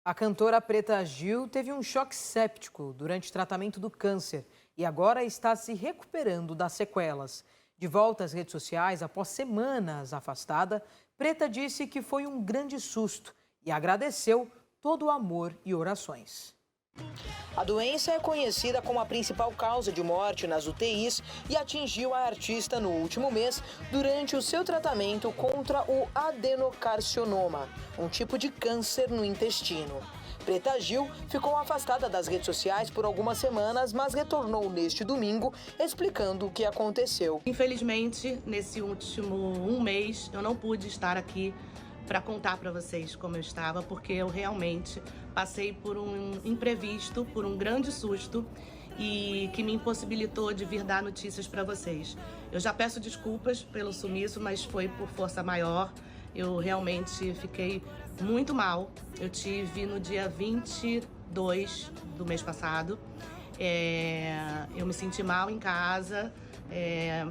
A cantora Preta Gil teve um choque séptico durante o tratamento do câncer e agora está se recuperando das sequelas. De volta às redes sociais, após semanas afastada, Preta disse que foi um grande susto e agradeceu todo o amor e orações. A doença é conhecida como a principal causa de morte nas UTIs e atingiu a artista no último mês durante o seu tratamento contra o adenocarcinoma, um tipo de câncer no intestino. Preta Gil ficou afastada das redes sociais por algumas semanas, mas retornou neste domingo explicando o que aconteceu. Infelizmente, nesse último mês, eu não pude estar aqui para contar para vocês como eu estava, porque eu realmente passei por um imprevisto, por um grande susto e que me impossibilitou de vir dar notícias para vocês. Eu já peço desculpas pelo sumiço, mas foi por força maior. Eu realmente fiquei muito mal. Eu tive no dia 22 do mês passado. Eu me senti mal em casa.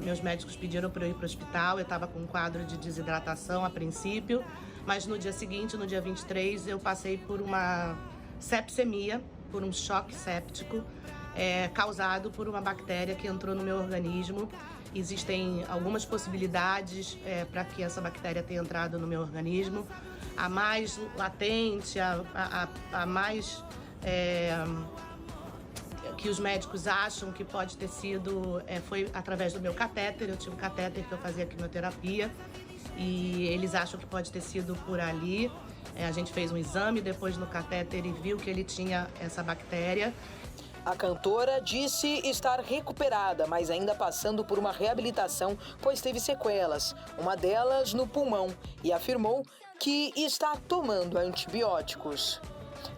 Meus médicos pediram para eu ir para o hospital. Eu estava com um quadro de desidratação a princípio, mas no dia seguinte, no dia 23, eu passei por uma sepsemia, por um choque séptico, causado por uma bactéria que entrou no meu organismo. Existem algumas possibilidades para que essa bactéria tenha entrado no meu organismo. A mais latente, a mais que os médicos acham que pode ter sido, foi através do meu catéter. Eu tive um catéter que eu fazia quimioterapia e eles acham que pode ter sido por ali. A gente fez um exame depois no catéter e viu que ele tinha essa bactéria. A cantora disse estar recuperada, mas ainda passando por uma reabilitação, pois teve sequelas, uma delas no pulmão, e afirmou que está tomando antibióticos.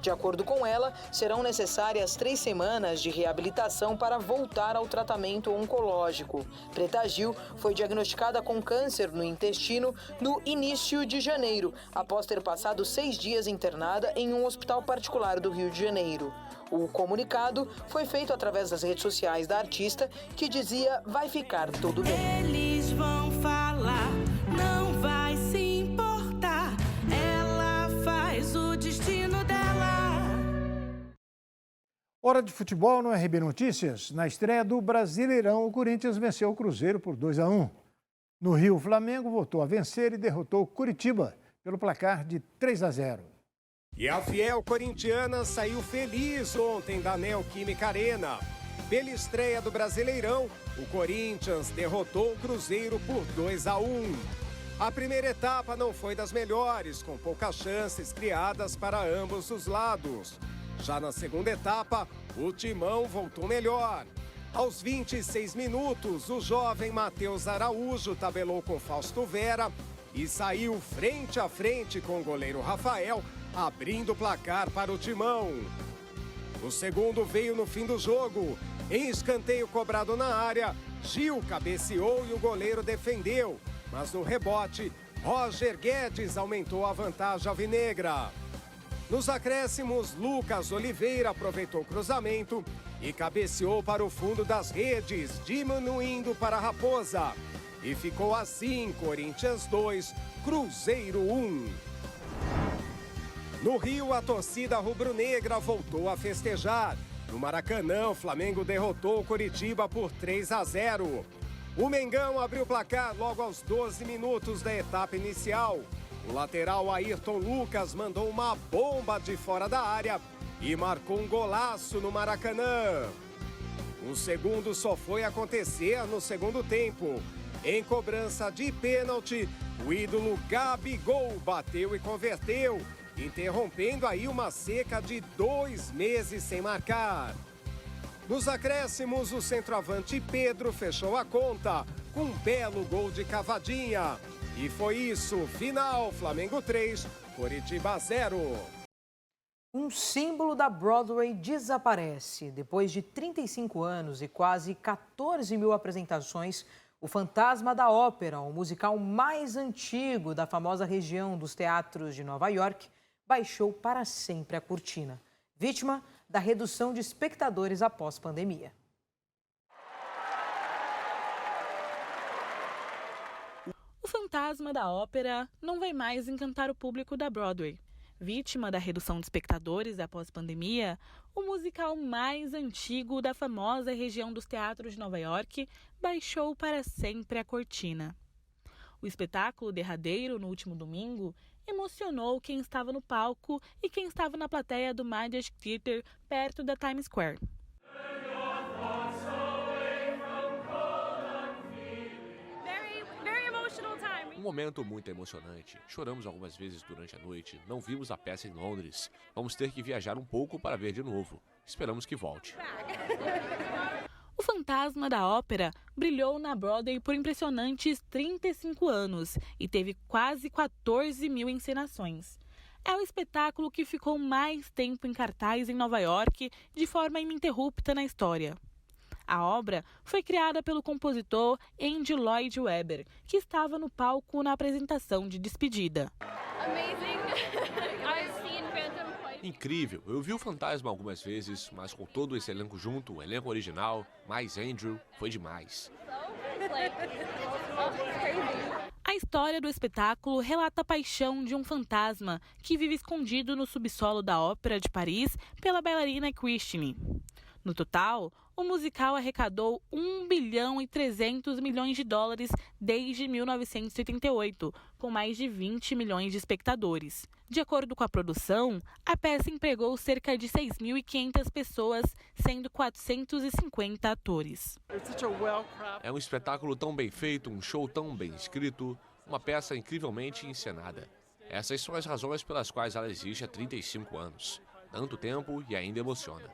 De acordo com ela, serão necessárias 3 semanas de reabilitação para voltar ao tratamento oncológico. Preta Gil foi diagnosticada com câncer no intestino no início de janeiro, após ter passado 6 dias internada em um hospital particular do Rio de Janeiro. O comunicado foi feito através das redes sociais da artista, que dizia: vai ficar tudo bem. Eles vão falar, não vai se importar, ela faz o destino dela. Hora de futebol no RB Notícias. Na estreia do Brasileirão, o Corinthians venceu o Cruzeiro por 2-1. No Rio, o Flamengo voltou a vencer e derrotou o Curitiba pelo placar de 3-0. E a fiel corintiana saiu feliz ontem da Neoquímica Arena. Pela estreia do Brasileirão, o Corinthians derrotou o Cruzeiro por 2-1. A primeira etapa não foi das melhores, com poucas chances criadas para ambos os lados. Já na segunda etapa, o Timão voltou melhor. Aos 26 minutos, o jovem Matheus Araújo tabelou com Fausto Vera e saiu frente a frente com o goleiro Rafael, abrindo o placar para o Timão. O segundo veio no fim do jogo. Em escanteio cobrado na área, Gil cabeceou e o goleiro defendeu. Mas no rebote, Roger Guedes aumentou a vantagem alvinegra. Nos acréscimos, Lucas Oliveira aproveitou o cruzamento e cabeceou para o fundo das redes, diminuindo para a Raposa. E ficou assim, Corinthians 2, Cruzeiro 1. No Rio, a torcida rubro-negra voltou a festejar. No Maracanã, o Flamengo derrotou o Curitiba por 3-0. O Mengão abriu o placar logo aos 12 minutos da etapa inicial. O lateral Ayrton Lucas mandou uma bomba de fora da área e marcou um golaço no Maracanã. O segundo só foi acontecer no segundo tempo. Em cobrança de pênalti, o ídolo Gabigol bateu e converteu, interrompendo aí uma seca de 2 meses sem marcar. Nos acréscimos, o centroavante Pedro fechou a conta com um belo gol de cavadinha. E foi isso, final, Flamengo 3, Coritiba 0. Um símbolo da Broadway desaparece. Depois de 35 anos e quase 14 mil apresentações, o Fantasma da Ópera, o musical mais antigo da famosa região dos teatros de Nova York, baixou para sempre a cortina, vítima da redução de espectadores após pandemia. O Fantasma da Ópera não vai mais encantar o público da Broadway. Vítima da redução de espectadores após pandemia, o musical mais antigo da famosa região dos teatros de Nova York baixou para sempre a cortina. O espetáculo derradeiro, no último domingo, emocionou quem estava no palco e quem estava na plateia do Majestic Theatre, perto da Times Square. Um momento muito emocionante. Choramos algumas vezes durante a noite, não vimos a peça em Londres. Vamos ter que viajar um pouco para ver de novo. Esperamos que volte. O fantasma da ópera brilhou na Broadway por impressionantes 35 anos e teve quase 14 mil encenações. É o espetáculo que ficou mais tempo em cartaz em Nova York de forma ininterrupta na história. A obra foi criada pelo compositor Andrew Lloyd Webber, que estava no palco na apresentação de despedida. Incrível! Eu vi o Fantasma algumas vezes, mas com todo esse elenco junto, o elenco original, mais Andrew, foi demais. A história do espetáculo relata a paixão de um fantasma que vive escondido no subsolo da Ópera de Paris pela bailarina Christine. No total, o musical arrecadou 1 bilhão e 300 milhões de dólares desde 1988, com mais de 20 milhões de espectadores. De acordo com a produção, a peça empregou cerca de 6.500 pessoas, sendo 450 atores. É um espetáculo tão bem feito, um show tão bem escrito, uma peça incrivelmente encenada. Essas são as razões pelas quais ela existe há 35 anos. Tanto tempo e ainda emociona.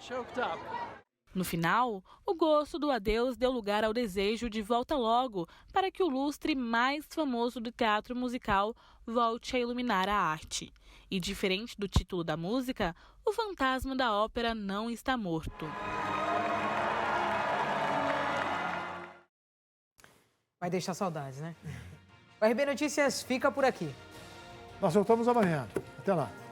No final, o gosto do adeus deu lugar ao desejo de volta logo para que o lustre mais famoso do teatro musical volte a iluminar a arte. E diferente do título da música, o fantasma da ópera não está morto. Vai deixar saudades, né? O RB Notícias fica por aqui. Nós voltamos amanhã. Até lá.